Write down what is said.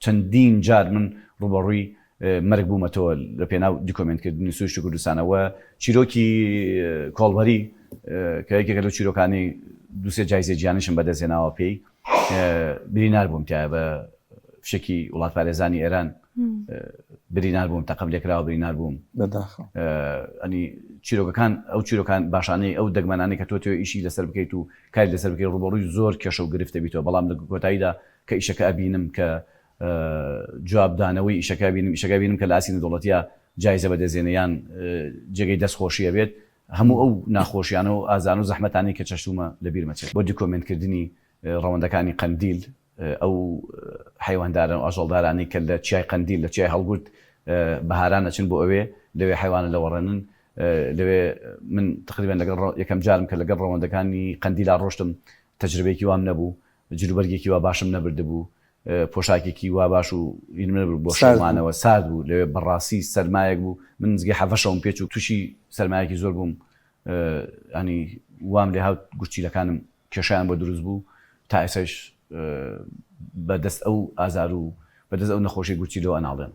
چەندین جار من ڕوبەڕووی مەرگ بوومەتەوە لە پێناو دیکۆمنتکردنی سروشتی کوردستانەوە چیرۆکی کۆڵبەری کە یەکێکە لەو چیرۆکانی دووسێ جایزەی گیانیشم بەدەستهێناوە پێی برینار بووم تایە بە فشێکی وڵات پارێزانی ئێران برینار بووم تەقەم لێکراوە برینار بووم ئەنی چیرۆکەکان ئەو چیرۆکان باشانەی ئەو دەگمەنانی کە تۆ ئیشی لەسەر بکەیت و کاری لەسەر بکەیت ڕوبەڕووی زۆر کێشە و گرفتە بیتەوە بەڵام لە کۆتاییدا کە ئیشەکە ئەبینم کە جوابدانەوەی ئیشەکە بینم کە لە ئاسینە دەوڵەتیە جایزە بەدەستهێنەیان جێگەی دەستخۆشیە بێت هەموو ئەو ناخۆشیانە و ئازان و زەحمەتانی کە چەشتومە لەبیر مەچێت بۆ دیکۆمنتکردنی ڕەوەندەکانی قەندیل ئەو حیوانداران و ئاژەڵدارانی کە لە چیای قەندیل لە چیای هەڵگورت بەهاران ئەچن بۆ ئەوێ لەوێ حیوانە لەوەڕێنن لەوێ من تقریبا لەگەڵ یەکەم جارم کە لەگەڵ ڕەوەندەکانی قەندیلا ڕۆشتم تەجربەیەکی وام نەبوو جلوبەرگێکی وا باشم نەبردبوو پۆشاکێکی وا باش و بۆ شەمانەوە سارد بوو لەوێ بەڕاستی سەرمایەک بوو من نزگەی حەڤەشەوم پێچ و تووشی سەرمایەکی زۆر بووم ینی وام لێ هاوت گورچیلەکانم کێشیان بۆ دروست بوو تا ئێساش بەدەست ئەو ئازار و بەدەست ئەو نەخۆشی گورچیلەوە ئەناڵێن